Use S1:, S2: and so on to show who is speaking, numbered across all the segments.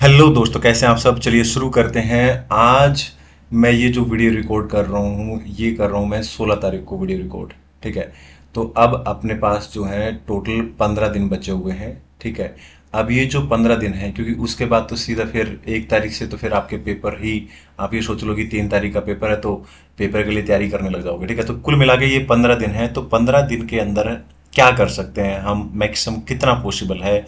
S1: Hello दोस्तों, कैसे हैं आप सब। चलिए शुरू करते हैं। आज मैं ये जो वीडियो रिकॉर्ड कर रहा हूँ, ये कर रहा हूँ मैं 16 तारीख को वीडियो रिकॉर्ड। ठीक है। तो अब अपने पास जो है टोटल 15 दिन बचे हुए हैं। ठीक है। अब ये जो 15 दिन है, क्योंकि उसके बाद तो सीधा फिर 1 तारीख से तो फिर आपके पेपर ही, आप ये सोच लो कि 3 तारीख का पेपर है तो पेपर के लिए तैयारी करने लग जाओगे। ठीक है। तो कुल मिला के ये 15 दिन है, तो 15 दिन के अंदर क्या कर सकते हैं हम, मैक्सिमम कितना पॉसिबल है।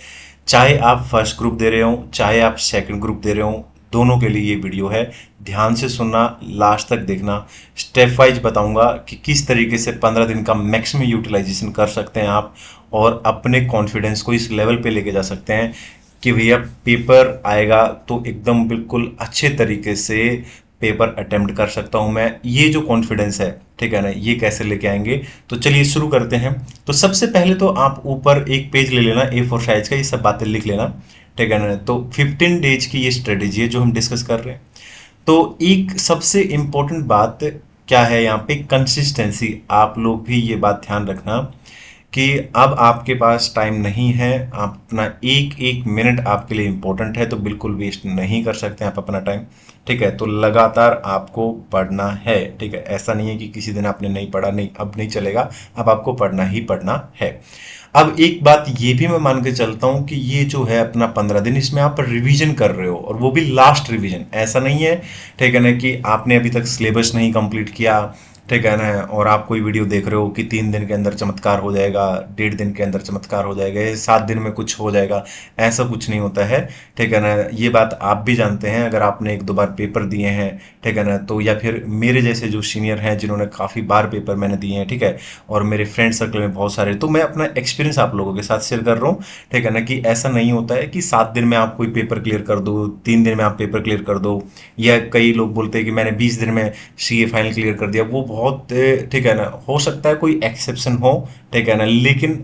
S1: चाहे आप फर्स्ट ग्रुप दे रहे हो, चाहे आप सेकंड ग्रुप दे रहे हो, दोनों के लिए ये वीडियो है। ध्यान से सुनना, लास्ट तक देखना। स्टेप वाइज बताऊंगा कि किस तरीके से 15 दिन का मैक्सिमम यूटिलाइजेशन कर सकते हैं आप, और अपने कॉन्फिडेंस को इस लेवल पे लेके जा सकते हैं कि भैया पेपर आएगा तो एकदम बिल्कुल अच्छे तरीके से पेपर अटेम्प्ट कर सकता हूं मैं। ये जो कॉन्फिडेंस है, ठीक है ना, ये कैसे लेके आएंगे। तो चलिए शुरू करते हैं। तो सबसे पहले तो आप ऊपर एक पेज ले लेना A4 साइज का, ये सब बातें लिख लेना। ठीक है ना। तो 15 डेज की ये स्ट्रेटेजी है जो हम डिस्कस कर रहे हैं। तो एक सबसे इंपॉर्टेंट बात क्या है यहाँ पे, कंसिस्टेंसी। आप लोग भी ये बात ध्यान रखना कि अब आपके पास टाइम नहीं है। आप अपना एक एक मिनट आपके लिए इंपॉर्टेंट है, तो बिल्कुल वेस्ट नहीं कर सकते आप अपना टाइम। ठीक है। तो लगातार आपको पढ़ना है। ठीक है। ऐसा नहीं है कि किसी दिन आपने नहीं पढ़ा, नहीं अब नहीं चलेगा, अब आपको पढ़ना ही पढ़ना है। अब एक बात ये भी मैं मान के चलता हूं कि ये जो है अपना 15 दिन, इसमें आप रिवीजन कर रहे हो, और वो भी लास्ट रिवीजन। ऐसा नहीं है, ठीक है ना, कि आपने अभी तक सिलेबस नहीं कंप्लीट किया, ठीक है ना, और आप कोई वीडियो देख रहे हो कि 3 दिन के अंदर चमत्कार हो जाएगा, 1.5 दिन के अंदर चमत्कार हो जाएगा, 7 दिन में कुछ हो जाएगा। ऐसा कुछ नहीं होता है। ठीक है ना। ये बात आप भी जानते हैं, अगर आपने 1-2 बार पेपर दिए हैं, ठीक है ना, तो या फिर मेरे जैसे जो सीनियर हैं जिन्होंने काफ़ी बार पेपर मैंने दिए हैं, ठीक है, और मेरे फ्रेंड सर्कल में बहुत सारे, तो मैं अपना एक्सपीरियंस आप लोगों के साथ शेयर कर रहा हूँ। ठीक है ना, कि ऐसा नहीं होता है कि 7 दिन में आप कोई पेपर क्लियर कर दो, 3 दिन में आप पेपर क्लियर कर दो, या कई लोग बोलते हैं कि मैंने 20 दिन में CA फाइनल क्लियर कर दिया। वो बहुत ठीक है ना, हो सकता है कोई एक्सेप्शन हो, ठीक है ना, लेकिन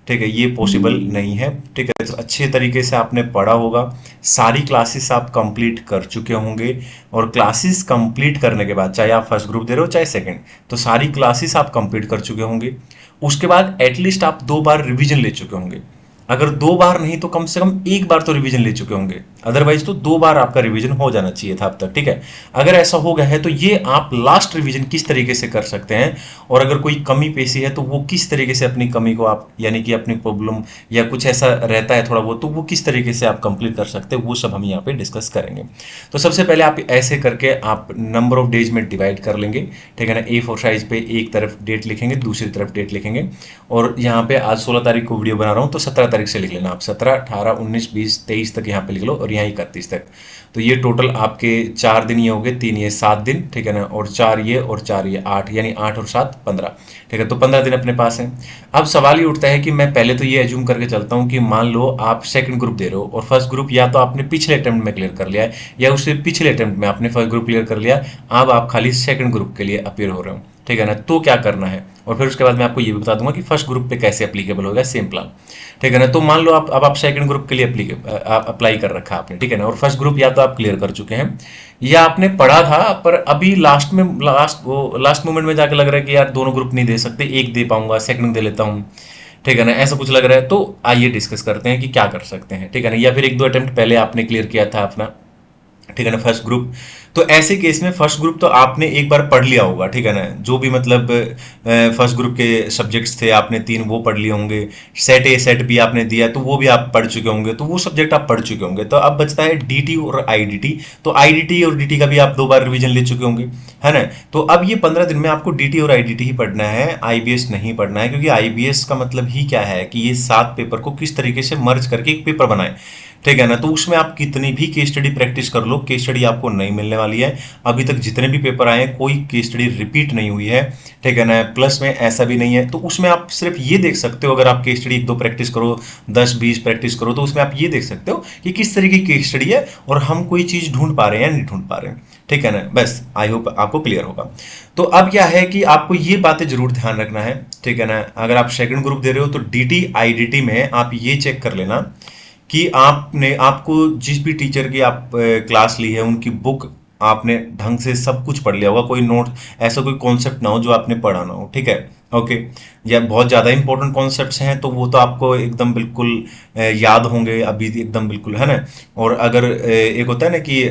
S1: ठीक है, ये पॉसिबल नहीं है। ठीक है। तो अच्छे तरीके से आपने पढ़ा होगा, सारी क्लासेस आप कंप्लीट कर चुके होंगे, और क्लासेस कंप्लीट करने के बाद, चाहे आप फर्स्ट ग्रुप दे रहे हो चाहे सेकंड, तो सारी क्लासेस आप कंप्लीट कर चुके होंगे। उसके बाद एटलीस्ट आप 2 बार रिवीजन ले चुके होंगे। अगर 2 बार नहीं तो कम से कम 1 बार तो रिवीजन ले चुके होंगे। अदरवाइज तो 2 बार आपका रिवीजन हो जाना चाहिए था अब तक। ठीक है। अगर ऐसा हो गया है तो ये आप लास्ट रिवीजन किस तरीके से कर सकते हैं, और अगर कोई कमी पेशी है तो वो किस तरीके से अपनी कमी को आप, यानी कि अपनी प्रॉब्लम या कुछ ऐसा रहता है थोड़ा बहुत, तो वो किस तरीके से आप कंप्लीट कर सकते हैं, वो सब हम यहाँ पे डिस्कस करेंगे। तो सबसे पहले आप ऐसे करके आप नंबर ऑफ डेज में डिवाइड कर लेंगे। ठीक है ना। A4 साइज पे एक तरफ डेट लिखेंगे, दूसरी तरफ डेट लिखेंगे, और यहाँ पे आज 16 तारीख को वीडियो बना रहा हूँ तो 17 तारीख से लिख लेना आप। 17, 18, 19, 20, 23 तक यहाँ पे लिख लो, और यहाँ 31 तक। तो ये टोटल आपके 4 दिन ये हो गए, 3 ये 7 दिन, ठीक है ना, और 4 ये और 4 ये 8, यानी 8 और 7 15। ठीक है। तो 15 दिन अपने पास है। अब सवाल ये उठता है कि मैं पहले तो ये एज्यूम करके चलता हूँ कि मान लो आप सेकंड ग्रुप दे रहे हो, और फर्स्ट ग्रुप या तो आपने पिछले अटेम्प्ट में क्लियर कर लिया है, या उससे पिछले अटेम्प्ट में आपने फर्स्ट ग्रुप क्लियर कर लिया, अब आप खाली सेकंड ग्रुप के लिए अपेयर हो रहे हो। ठीक है ना। तो क्या करना है, और फिर उसके बाद मैं आपको ये भी बता दूंगा कि फर्स्ट ग्रुप पे कैसे एप्लीकेबल होगा सेम प्लान। ठीक है ना। तो मान लो आप सेकंड ग्रुप के लिए अप्लाई कर रखा आपने, ठीक है ना, और फर्स्ट ग्रुप या तो आप क्लियर कर चुके हैं, या आपने पढ़ा था पर अभी लास्ट मोमेंट में जाके लग रहा है कि यार दोनों ग्रुप नहीं दे सकते, एक दे पाऊंगा, सेकंड दे लेता हूँ। ठीक है ना, ऐसा कुछ लग रहा है। तो आइए डिस्कस करते हैं कि क्या कर सकते हैं। ठीक है ना। या फिर 1-2 अटेम्प्ट पहले आपने क्लियर किया था अपना, ठीक है ना, फर्स्ट ग्रुप। तो ऐसे केस में फर्स्ट ग्रुप तो आपने एक बार पढ़ लिया होगा, ठीक है ना, जो भी मतलब फर्स्ट ग्रुप के सब्जेक्ट्स थे आपने 3 वो पढ़ लिए होंगे। सेट ए सेट बी आपने दिया तो वो भी आप पढ़ चुके होंगे, तो वो सब्जेक्ट आप पढ़ चुके होंगे। तो अब बचता है DT और IDT। तो IDT और DT का भी आप 2 बार रिवीजन ले चुके होंगे, है ना। तो अब ये 15 दिन में आपको DT और IDT ही पढ़ना है, IBS नहीं पढ़ना है, क्योंकि IBS का मतलब ही क्या है कि ये 7 पेपर को किस तरीके से मर्ज करके एक पेपर बनाए। ठीक है ना। तो उसमें आप कितनी भी केस स्टडी प्रैक्टिस कर लो, केस स्टडी आपको नहीं मिलने वाली है। अभी तक जितने भी पेपर आए हैं कोई केस स्टडी रिपीट नहीं हुई है, ठीक है ना। प्लस में ऐसा भी नहीं है, तो उसमें आप सिर्फ ये देख सकते हो, अगर आप केस स्टडी 1-2 प्रैक्टिस करो, 10-20 प्रैक्टिस करो, तो उसमें आप ये देख सकते हो कि किस तरीके की केस स्टडी है, और हम कोई चीज ढूंढ पा रहे हैं या नहीं ढूंढ पा रहे हैं। ठीक है ना। बस आई होप आपको क्लियर होगा। तो अब क्या है कि आपको ये बातें जरूर ध्यान रखना है, ठीक है ना। अगर आप सेकंड ग्रुप दे रहे हो तो DT IDT में आप ये चेक कर लेना कि आपको जिस भी टीचर की आप क्लास ली है उनकी बुक आपने ढंग से सब कुछ पढ़ लिया होगा, कोई नोट ऐसा कोई कॉन्सेप्ट ना हो जो आपने पढ़ा ना हो। ठीक है। ओके। या बहुत ज़्यादा इंपॉर्टेंट कॉन्सेप्ट्स हैं तो वो तो आपको एकदम बिल्कुल याद होंगे अभी एकदम बिल्कुल, है ना। और अगर एक होता है ना कि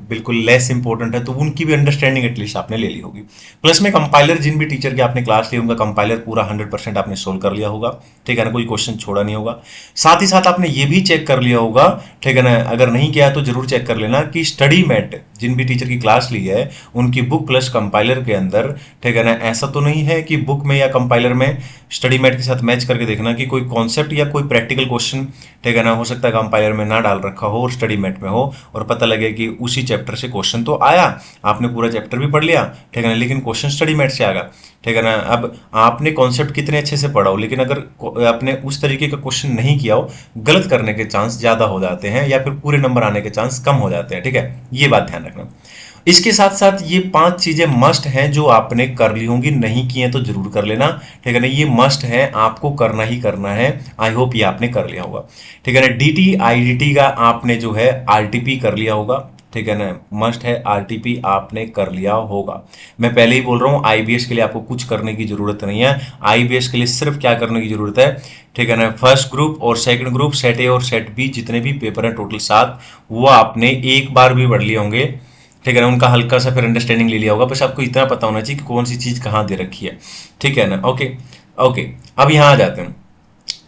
S1: बिल्कुल लेस इंपॉर्टेंट है तो उनकी भी अंडरस्टैंडिंग एटलीस्ट आपने ले ली होगी। प्लस में कंपाइलर जिन भी टीचर की आपने क्लास ली उनका कंपाइलर पूरा 100% आपने सोल्व कर लिया होगा, ठीक है ना, कोई क्वेश्चन छोड़ा नहीं होगा। साथ ही साथ आपने ये भी चेक कर लिया होगा, ठीक है ना, अगर नहीं किया तो जरूर चेक कर लेना कि स्टडी मैट जिन भी टीचर की क्लास ली है उनकी बुक प्लस कंपाइलर के अंदर, ठीक है ना, ऐसा तो नहीं है कि बुक में या कंपाइलर में स्टडी मैट के साथ मैच करके देखना कि कोई कॉन्सेप्ट या कोई प्रैक्टिकल क्वेश्चन, ठीक है ना, हो सकता है कंपाइलर में ना डाल रखा हो और स्टडी मैट में हो और पता लगे कि उसी चैप्टर से क्वेश्चन तो आया, आपने पूरा चैप्टर भी पढ़ लिया, ठीक है ना, लेकिन क्वेश्चन स्टडी मैट से आ गया, ठीक है ना। अब आपने कॉन्सेप्ट कितने अच्छे से पढ़ा हो लेकिन अगर आपने उस तरीके का क्वेश्चन नहीं किया हो, गलत करने के चांस ज्यादा हो जाते हैं या फिर पूरे नंबर आने के चांस कम हो जाते हैं, ठीक है, ये बात ध्यान रखना। इसके साथ साथ ये 5 चीजें मस्ट हैं जो आपने कर ली होंगी, नहीं की हैं तो जरूर कर लेना, ठीक है ना, ये मस्ट है, आपको करना ही करना है। आई होप ये आपने कर लिया होगा, ठीक है ना। डीटी आईडीटी का आपने जो है आरटीपी कर लिया होगा, ठीक है ना, मस्ट है, आरटीपी आपने कर लिया होगा। मैं पहले ही बोल रहा हूँ आईबीएस के लिए आपको कुछ करने की जरूरत नहीं है। आईबीएस के लिए सिर्फ क्या करने की जरूरत है, ठीक है ना, फर्स्ट ग्रुप और सेकंड ग्रुप, सेट ए और सेट बी जितने भी पेपर हैं टोटल 7, वो आपने एक बार भी पढ़ लिए होंगे, ठीक है ना, उनका हल्का सा फिर अंडरस्टैंडिंग ले लिया होगा, बस आपको इतना पता होना चाहिए कि कौन सी चीज कहाँ दे रखी है, ठीक है ना। ओके ओके, अब यहाँ आ जाते हैं।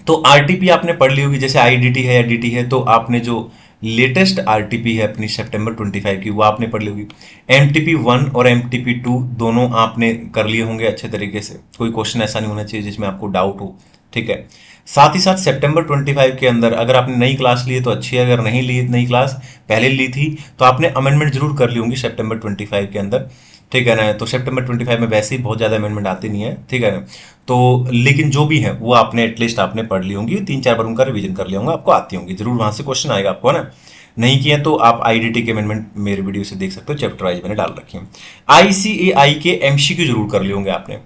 S1: तो आरटीपी आपने पढ़ ली होगी, जैसे आईडीटी है या डीटी है तो आपने जो लेटेस्ट आरटीपी है अपनी सितंबर 25 की वो आपने पढ़ ली होगी। एमटीपी 1 और एमटीपी 2 दोनों आपने कर लिए होंगे अच्छे तरीके से, कोई क्वेश्चन ऐसा नहीं होना चाहिए जिसमें आपको डाउट हो, ठीक है। साथ ही साथ सितंबर 25 के अंदर अगर आपने नई क्लास ली है तो अच्छी है, अगर नहीं ली नई क्लास पहले ली थी तो आपने अमेंडमेंट जरूर कर ली होंगी सितंबर 25 के अंदर, ठीक है ना। तो सितंबर 25 में वैसे ही बहुत ज्यादा अमेंडमेंट आती नहीं है, ठीक है ना। तो लेकिन जो भी है वो आपने एटलीस्ट आपने पढ़ ली होंगी, 3-4 बार उनका रिवीजन कर लिया होगा, आपको आती होंगी जरूर, वहां से क्वेश्चन आएगा आपको, है ना। नहीं किया तो आप आईडीटी के अमेंडमेंट मेरे वीडियो से देख सकते हो, चैप्टर वाइज मैंने डाल रखी है। आईसीएआई के एमसीक्यू जरूर कर लिए होंगे आपने,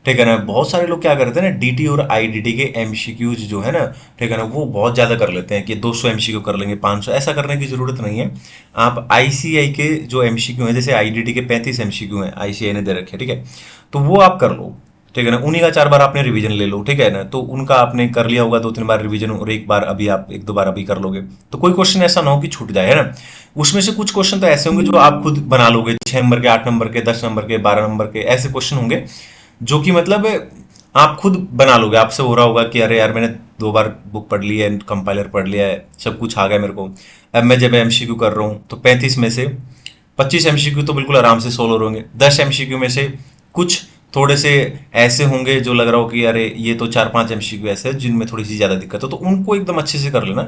S1: ठीक है ना। बहुत सारे लोग क्या करते हैं ना, डीटी और आईडीटी के एमसीक्यूज जो है ना, ठीक है ना, वो बहुत ज्यादा कर लेते हैं कि 200 एमसीक्यू कर लेंगे, 500, ऐसा करने की जरूरत नहीं है। आप आईसीआई के जो एमसीक्यू हैं, जैसे आईडीटी के 35 एमसीक्यू हैं आईसीआई ने दे रखे हैं, ठीक है, तो वो आप कर लो, ठीक है ना, उन्हीं का 4 बार आपने रिवीजन ले लो, ठीक है ना, तो उनका आपने कर लिया होगा 2-3 बार रिवीजन और एक बार अभी आप 1-2 बार अभी कर लोगे तो कोई क्वेश्चन ऐसा ना हो कि छूट जाए, है ना। उसमें से कुछ क्वेश्चन तो ऐसे होंगे जो आप खुद बना लोगे, 6 नंबर के, 8 नंबर के, 10 नंबर के, 12 नंबर के, ऐसे क्वेश्चन होंगे जो कि मतलब आप खुद बना लोगे। आपसे हो रहा होगा कि अरे यार मैंने 2 बार बुक पढ़ ली है, कंपाइलर पढ़ लिया है, सब कुछ आ गया मेरे को, अब मैं जब एमसीक्यू कर रहा हूँ तो 35 में से 25 एमसीक्यू तो बिल्कुल आराम से सोल्व होंगे, 10 एमसीक्यू में से कुछ थोड़े से ऐसे होंगे जो लग रहा हो कि अरे ये तो 4-5 एमसीक्यू ऐसे हैं जिनमें थोड़ी सी ज्यादा दिक्कत हो, तो उनको एकदम अच्छे से कर लेना,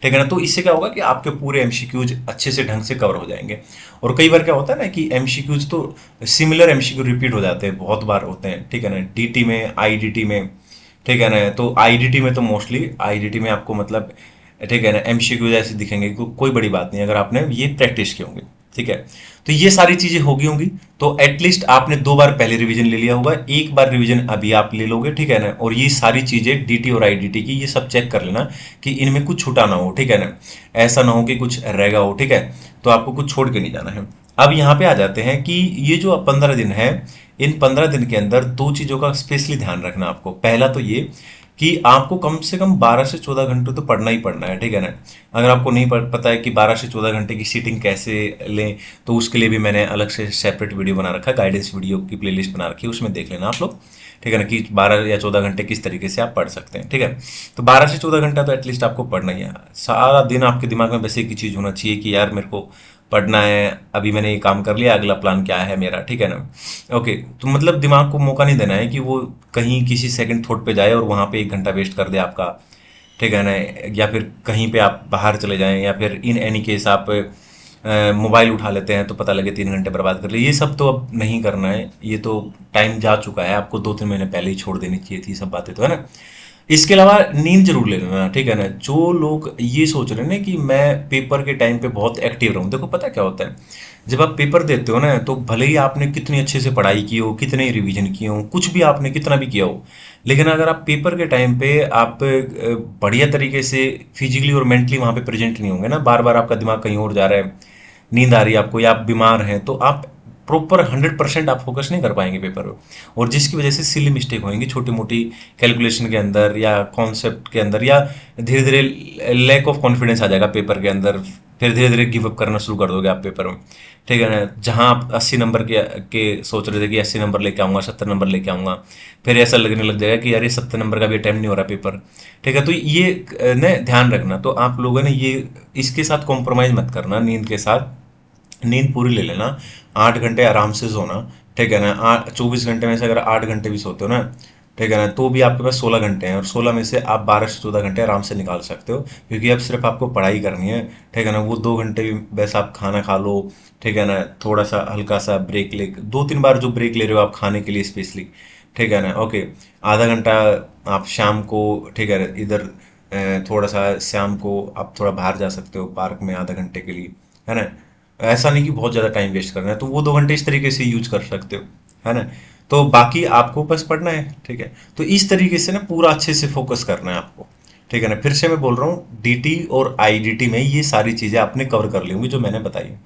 S1: ठीक है ना। तो इससे क्या होगा कि आपके पूरे एमसीक्यूज अच्छे से ढंग से कवर हो जाएंगे। और कई बार क्या होता है ना कि एमसीक्यूज तो सिमिलर एमसीक्यू रिपीट हो जाते हैं, बहुत बार होते हैं, ठीक है ना, डीटी में, आईडीटी में, ठीक है ना। तो आईडीटी में तो मोस्टली आईडीटी में आपको मतलब, ठीक है ना, एमसीक्यूज ऐसे दिखेंगे, कोई बड़ी बात नहीं अगर आपने ये प्रैक्टिस किए होंगे, ठीक है। तो ये सारी चीजें होगी होंगी, तो एटलीस्ट आपने 2 बार पहले रिवीजन ले लिया होगा, एक बार रिवीजन अभी आप ले लोगे, ठीक है ना। और ये सारी चीजें डीटी और आईडीटी की ये सब चेक कर लेना कि इनमें कुछ छूटा ना हो, ठीक है ना, ऐसा ना हो कि कुछ रहेगा हो, ठीक है। तो आपको कुछ छोड़ के नहीं जाना है। अब यहाँ पे आ जाते हैं कि ये जो 15 दिन है, इन 15 दिन के अंदर 2 चीजों का स्पेशली ध्यान रखना आपको। पहला तो ये कि आपको कम से कम 12 से 14 घंटे तो पढ़ना ही पढ़ना है, ठीक है ना। अगर आपको नहीं पता है कि 12 से 14 घंटे की सीटिंग कैसे लें तो उसके लिए भी मैंने अलग से सेपरेट वीडियो बना रखा है, गाइडेंस वीडियो की प्लेलिस्ट बना रखी है, उसमें देख लेना आप लोग, ठीक है ना, कि 12 या 14 घंटे किस तरीके से आप पढ़ सकते हैं, ठीक है। तो 12 से 14 घंटा तो एटलीस्ट आपको पढ़ना ही है। सारा दिन आपके दिमाग में बस एक ही चीज होना चाहिए कि यार मेरे को पढ़ना है, अभी मैंने ये काम कर लिया, अगला प्लान क्या है मेरा, ठीक है ना। ओके, तो मतलब दिमाग को मौका नहीं देना है कि वो कहीं किसी सेकंड थॉट पे जाए और वहां पे 1 घंटा वेस्ट कर दे आपका, ठीक है ना, या फिर कहीं पे आप बाहर चले जाएं, या फिर इन एनी केस आप मोबाइल उठा लेते हैं तो पता लगे 3 घंटे बर्बाद कर लिए। ये सब तो अब नहीं करना है, ये तो टाइम जा चुका है, आपको 2-3 महीने पहले ही छोड़ देनी चाहिए थी सब बातें, तो है ना। इसके अलावा नींद जरूर ले लेना, ठीक है ना। जो लोग ये सोच रहे हैं ना कि मैं पेपर के टाइम पे बहुत एक्टिव रहूं, देखो पता क्या होता है, जब आप पेपर देते हो ना तो भले ही आपने कितनी अच्छे से पढ़ाई की हो, कितने रिवीजन किए हो, कुछ भी आपने कितना भी किया हो, लेकिन अगर आप पेपर के टाइम पे आप बढ़िया तरीके से फिजिकली और मेंटली वहां पे प्रेजेंट नहीं होंगे ना, बार बार आपका दिमाग कहीं और जा रहा है, नींद आ रही है आपको या आप बीमार हैं, तो आप प्रॉपर 100% आप फोकस नहीं कर पाएंगे पेपर में, और जिसकी वजह से सिली मिस्टेक होंगी छोटी मोटी कैलकुलेशन के अंदर या कॉन्सेप्ट के अंदर, या धीरे धीरे लैक ऑफ कॉन्फिडेंस आ जाएगा पेपर के अंदर, फिर धीरे धीरे गिव अप करना शुरू कर दोगे आप पेपर में। ठीक है ना, जहां आप 80 नंबर के सोच रहे थे कि 80 नंबर लेके आऊंगा, 70 नंबर लेके आऊंगा, फिर ऐसा लगने लग जाएगा कि यार ये 70 नंबर का भी अटेम्प्ट नहीं हो रहा पेपर। ठीक है, तो ये ने ध्यान रखना। तो आप लोगों ने ये इसके साथ कॉम्प्रोमाइज मत करना, नींद के साथ नींद पूरी ले लेना, 8 घंटे आराम से सोना। ठीक है ना, 24 घंटे में से अगर 8 घंटे भी सोते हो ना, ठीक है ना, तो भी आपके पास 16 घंटे हैं, और 16 में से आप 12 से 14 घंटे आराम से निकाल सकते हो, क्योंकि अब सिर्फ आपको पढ़ाई करनी है। ठीक है ना, वो 2 घंटे भी बस आप खाना खा लो। ठीक है ना, थोड़ा सा हल्का सा ब्रेक ले, 2-3 बार जो ब्रेक ले रहे हो आप खाने के लिए स्पेशली। ठीक है ना, ओके। आधा घंटा आप शाम को, ठीक है, इधर थोड़ा सा शाम को आप थोड़ा बाहर जा सकते हो पार्क में आधा घंटे के लिए, है ना। ऐसा नहीं कि बहुत ज़्यादा टाइम वेस्ट करना है, तो वो 2 घंटे इस तरीके से यूज कर सकते हो, है ना। तो बाकी आपको बस पढ़ना है। ठीक है, तो इस तरीके से ना पूरा अच्छे से फोकस करना है आपको। ठीक है ना, फिर से मैं बोल रहा हूँ, डीटी और आईडीटी में ये सारी चीज़ें आपने कवर कर ली होंगी जो मैंने बताई है।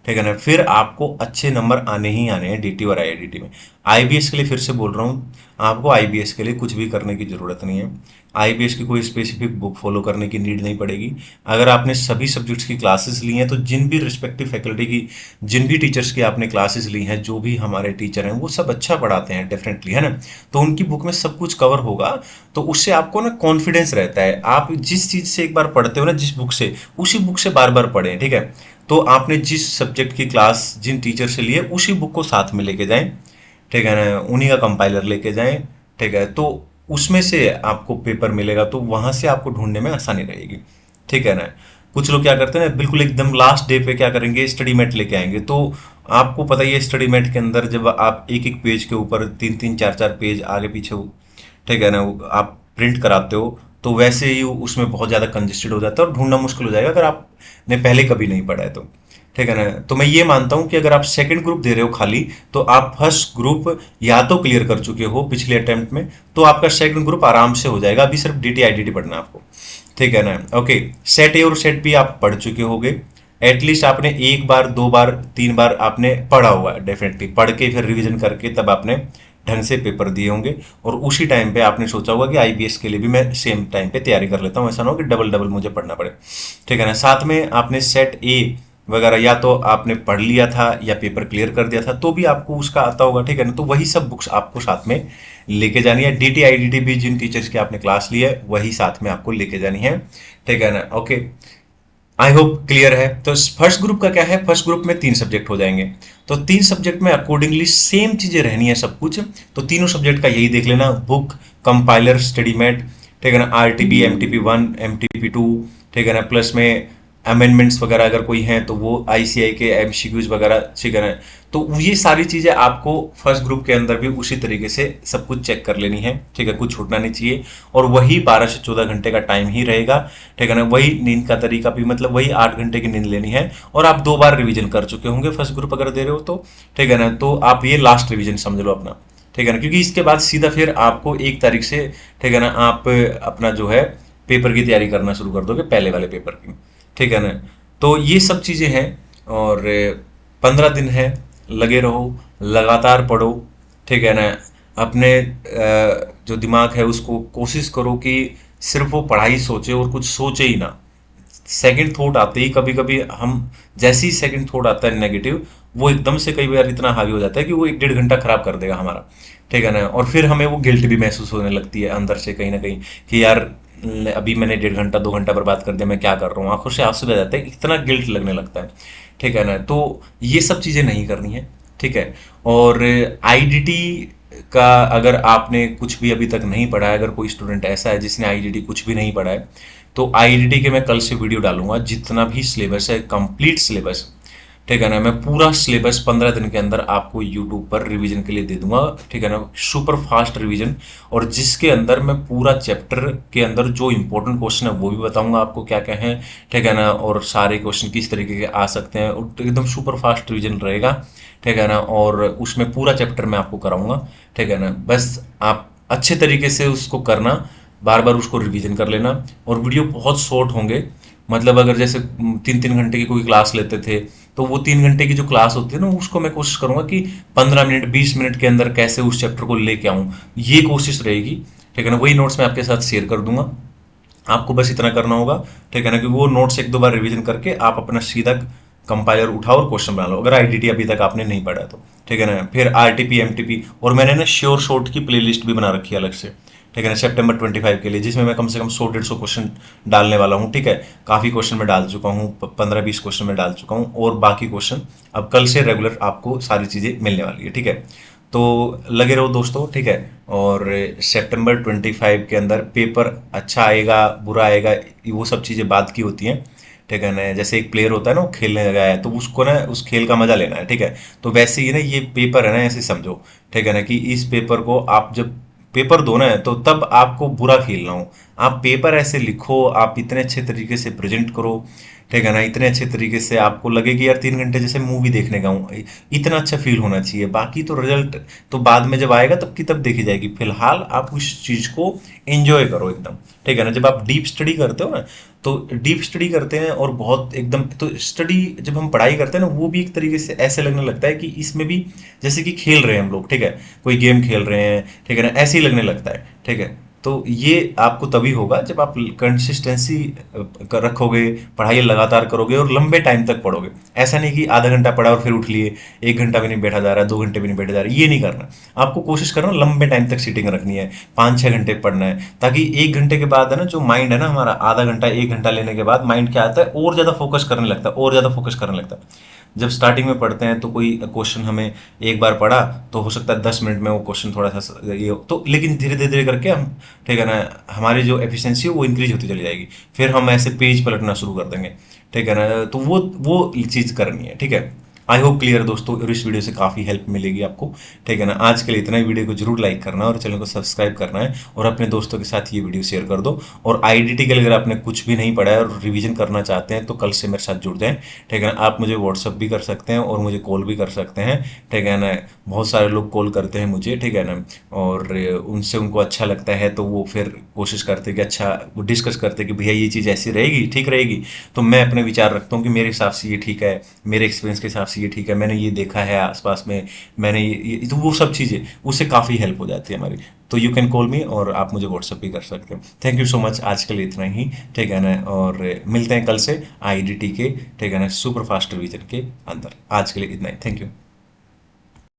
S1: ठीक है ना, फिर आपको अच्छे नंबर आने ही आने हैं डीटी और आईआईटी में। आईबीएस के लिए फिर से बोल रहा हूँ, आपको आईबीएस के लिए कुछ भी करने की ज़रूरत नहीं है। आईबीएस की कोई स्पेसिफिक बुक फॉलो करने की नीड नहीं पड़ेगी। अगर आपने सभी सब्जेक्ट्स की क्लासेस ली हैं, तो जिन भी रिस्पेक्टिव फैकल्टी की, जिन भी टीचर्स की आपने क्लासेस ली हैं, जो भी हमारे टीचर हैं वो सब अच्छा पढ़ाते हैं डेफिनेटली, है ना। तो उनकी बुक में सब कुछ कवर होगा, तो उससे आपको ना कॉन्फिडेंस रहता है। आप जिस चीज़ से एक बार पढ़ते हो ना, जिस बुक से, उसी बुक से बार बार पढ़ें। ठीक है, तो आपने जिस सब्जेक्ट की क्लास जिन टीचर से लिए, उसी बुक को साथ में लेके जाएं। ठीक है ना, उन्हीं का कंपाइलर लेके जाएं। ठीक है, तो उसमें से आपको पेपर मिलेगा, तो वहां से आपको ढूंढने में आसानी रहेगी। ठीक है ना। कुछ लोग क्या करते हैं ना, बिल्कुल एकदम लास्ट डे पे क्या करेंगे, स्टडी मेट लेके आएंगे। तो आपको पता ही है, स्टडी मेट के अंदर जब आप एक एक पेज के ऊपर 3-3 4-4 पेज आगे पीछे, ठीक है ना, आप प्रिंट कराते हो, तो वैसे ही उसमें बहुत ज़्यादा कंजेस्टेड हो जाता है और ढूंढना मुश्किल हो जाएगा अगर आपने पहले कभी नहीं पढ़ा है तो। ठीक है ना, तो मैं ये मानता हूं कि अगर आप सेकंड ग्रुप दे रहे हो खाली, तो आप फर्स्ट ग्रुप या तो क्लियर कर चुके हो पिछले अटेम्प्ट में, तो आपका सेकंड ग्रुप आराम से हो जाएगा। अभी सिर्फ डीटी आईडीटी पढ़ना है आपको। ठीक है ना, ओके। सेट ए और सेट बी आप पढ़ चुके होगे, एटलीस्ट आपने 1 बार 2 बार 3 बार आपने पढ़ा हुआ है, डेफिनेटली पढ़ के फिर रिवीजन करके तब आपने ढंग से पेपर दिए होंगे। और उसी टाइम पे आपने सोचा होगा कि आईबीएस के लिए भी मैं सेम टाइम पे तैयारी कर लेता हूँ, ऐसा ना हो कि डबल डबल मुझे पढ़ना पड़े। ठीक है ना, साथ में आपने सेट ए वगैरह या तो आपने पढ़ लिया था या पेपर क्लियर कर दिया था, तो भी आपको उसका आता होगा। ठीक है ना, तो वही सब बुक्स आपको साथ में लेके जानी है। डीटी आईडीटी भी जिन टीचर्स की आपने क्लास ली है, वही साथ में आपको लेके जानी है। ठीक है ना, ओके। आई होप क्लियर है। तो फर्स्ट ग्रुप का क्या है, फर्स्ट ग्रुप में 3 सब्जेक्ट हो जाएंगे, तो 3 सब्जेक्ट में अकॉर्डिंगली सेम चीजें रहनी है सब कुछ। तो तीनों सब्जेक्ट का यही देख लेना, बुक, कंपाइलर, स्टडी मेट। ठीक है ना, आरटीपी, एमटीपी 1, एमटीपी 2। ठीक है ना, प्लस में अमेंडमेंट्स वगैरह अगर कोई हैं तो वो आईसीआई के एमसीक्यूज वगैरह। ठीक है ना, तो ये सारी चीजें आपको फर्स्ट ग्रुप के अंदर भी उसी तरीके से सब कुछ चेक कर लेनी है। ठीक है, कुछ छूटना नहीं चाहिए, और वही 12 से 14 घंटे का टाइम ही रहेगा। ठीक है ना, वही नींद का तरीका भी, मतलब वही 8 घंटे की नींद लेनी है, और आप 2 बार रिवीजन कर चुके होंगे फर्स्ट ग्रुप अगर दे रहे हो तो। ठीक है ना, तो आप ये लास्ट रिवीजन समझ लो अपना। ठीक है ना, क्योंकि इसके बाद सीधा फिर आपको 1 तारीख से, ठीक है ना, आप अपना जो है पेपर की तैयारी करना शुरू कर दोगे, पहले वाले पेपर की। ठीक है ना, तो ये सब चीजें हैं, और 15 दिन है, लगे रहो, लगातार पढ़ो। ठीक है ना, अपने जो दिमाग है उसको कोशिश करो कि सिर्फ वो पढ़ाई सोचे और कुछ सोचे ही ना। सेकंड थॉट आते ही कभी कभी हम, जैसे ही सेकंड थॉट आता है नेगेटिव, वो एकदम से कई बार इतना हावी हो जाता है कि वो 1-1.5 घंटा खराब कर देगा हमारा। ठीक है ना, और फिर हमें वो गिल्ट भी महसूस होने लगती है अंदर से कहीं ना कहीं, कि यार अभी मैंने 1.5 घंटा 2 घंटा बर्बाद कर दिया, मैं क्या कर रहा हूँ, आंखों से आंसू बह जाते हैं, इतना गिल्ट लगने लगता है। ठीक है ना, तो ये सब चीजें नहीं करनी है। ठीक है, और आईडीटी का अगर आपने कुछ भी अभी तक नहीं पढ़ा है, अगर कोई स्टूडेंट ऐसा है जिसने आईडीटी कुछ भी नहीं पढ़ा है, तो आईडीटी के मैं कल से वीडियो डालूंगा, जितना भी सिलेबस है कंप्लीट सिलेबस। ठीक है ना, मैं पूरा सिलेबस 15 दिन के अंदर आपको यूट्यूब पर रिवीजन के लिए दे दूंगा। ठीक है ना, सुपर फास्ट रिवीजन, और जिसके अंदर मैं पूरा चैप्टर के अंदर जो इंपॉर्टेंट क्वेश्चन है वो भी बताऊंगा आपको क्या क्या है। ठीक है ना, और सारे क्वेश्चन किस तरीके के आ सकते हैं, एकदम सुपर फास्ट रिवीजन रहेगा। ठीक है ना, और उसमें पूरा चैप्टर मैं आपको कराऊंगा। ठीक है ना, बस आप अच्छे तरीके से उसको करना, बार बार उसको रिवीजन कर लेना, और वीडियो बहुत शॉर्ट होंगे। मतलब अगर जैसे 3-3 घंटे की कोई क्लास लेते थे, तो वो 3 घंटे की जो क्लास होती है ना, उसको मैं कोशिश करूंगा कि 15 मिनट 20 मिनट के अंदर कैसे उस चैप्टर को लेके आऊं, ये कोशिश रहेगी। ठीक है ना, वही नोट्स मैं आपके साथ शेयर कर दूंगा। आपको बस इतना करना होगा, ठीक है ना, कि वो नोट्स एक दो बार रिवीजन करके आप अपना सीधा कंपाइलर उठाओ और क्वेश्चन बना लो, अगर आईडीटी अभी तक आपने नहीं पढ़ा तो। ठीक है ना, फिर आरटीपी एमटीपी, और मैंने ना श्योर शॉर्ट की प्लेलिस्ट भी बना रखी है अलग से। ठीक है ना, सितंबर 25 के लिए, जिसमें मैं कम से कम 100-150 क्वेश्चन डालने वाला हूँ। ठीक है, काफ़ी क्वेश्चन में डाल चुका हूँ, 15-20 क्वेश्चन में डाल चुका हूँ, और बाकी क्वेश्चन अब कल से रेगुलर आपको सारी चीज़ें मिलने वाली है। ठीक है, तो लगे रहो दोस्तों। ठीक है, और सितंबर 25 के अंदर पेपर अच्छा आएगा बुरा आएगा, वो सब चीज़ें बात की होती हैं। ठीक है ना, जैसे एक प्लेयर होता है ना, वो खेलने गया है तो उसको ना उस खेल का मजा लेना है। ठीक है, तो वैसे ही ना ये पेपर है ना, ऐसे समझो। ठीक है ना, कि इस पेपर को आप जब पेपर दो ना, तो तब आपको बुरा खेलना हो, आप पेपर ऐसे लिखो, आप इतने अच्छे तरीके से प्रेजेंट करो। ठीक है ना, इतने अच्छे तरीके से आपको लगे कि यार 3 घंटे जैसे मूवी देखने का हूँ, इतना अच्छा फील होना चाहिए। बाकी तो रिजल्ट तो बाद में जब आएगा तब की तब देखी जाएगी, फिलहाल आप उस चीज को एंजॉय करो एकदम। ठीक है ना, जब आप डीप स्टडी करते हो ना, तो डीप स्टडी करते हैं और बहुत एकदम, तो स्टडी जब हम पढ़ाई करते हैं ना, वो भी एक तरीके से ऐसे लगने लगता है कि इसमें भी जैसे कि खेल रहे हैं हम लोग। ठीक है, कोई गेम खेल रहे हैं। ठीक है ना, ऐसे ही लगने लगता है। ठीक है, तो ये आपको तभी होगा जब आप कंसिस्टेंसी रखोगे, पढ़ाई लगातार करोगे और लंबे टाइम तक पढ़ोगे। ऐसा नहीं कि आधा घंटा पढ़ा और फिर उठ लिए, 1 घंटा भी नहीं बैठा जा रहा है, 2 घंटे भी नहीं बैठा जा रहा है, ये नहीं करना। आपको कोशिश करना लंबे टाइम तक सीटिंग रखनी है, 5-6 घंटे पढ़ना है, ताकि 1 घंटे के बाद है ना, जो माइंड है ना हमारा, आधा घंटा 1 घंटा लेने के बाद माइंड क्या आता है, और ज़्यादा फोकस करने लगता है, और ज़्यादा फोकस करने लगता है। जब स्टार्टिंग में पढ़ते हैं तो कोई क्वेश्चन हमें एक बार पढ़ा तो हो सकता है 10 मिनट में वो क्वेश्चन थोड़ा सा ये तो, लेकिन धीरे धीरे धीरे करके हम, ठीक है ना, हमारी जो एफिशिएंसी है वो इंक्रीज होती चली जाएगी। फिर हम ऐसे पेज पलटना शुरू कर देंगे। ठीक है ना, तो वो चीज़ करनी है। ठीक है, आई होप क्लियर दोस्तों, और इस वीडियो से काफ़ी हेल्प मिलेगी आपको। ठीक है ना, आज के लिए इतना ही। वीडियो को जरूर लाइक करना और चैनल को सब्सक्राइब करना है, और अपने दोस्तों के साथ ये वीडियो शेयर कर दो। और आईडीटी के लिए अगर आपने कुछ भी नहीं पढ़ा है और रिवीजन करना चाहते हैं तो कल से मेरे साथ जुड़ जाएं। ठीक है ना, आप मुझे व्हाट्सअप भी कर सकते हैं और मुझे कॉल भी कर सकते हैं। ठीक है ना, बहुत सारे लोग कॉल करते हैं मुझे। ठीक है ना, और उनसे उनको अच्छा लगता है तो वो फिर कोशिश करते हैं कि अच्छा, वो डिस्कस करते हैं कि भैया ये चीज़ ऐसी रहेगी, ठीक रहेगी। तो मैं अपने विचार रखता हूँ कि मेरे हिसाब से ये ठीक है, मेरे एक्सपीरियंस के हिसाब से ये ठीक है, मैंने ये देखा है आसपास में, मैंने तो वो सब चीज़ें, उससे काफ़ी हेल्प हो जाती है हमारी। तो यू कैन कॉल मी, और आप मुझे व्हाट्सअप भी कर सकते हो। थैंक यू सो मच, आज के लिए इतना ही। ठीक है ना, और मिलते हैं कल से आईडीटी के, ठीक है ना, सुपर फास्ट रिवीजन के अंदर। आज के लिए इतना ही, थैंक यू।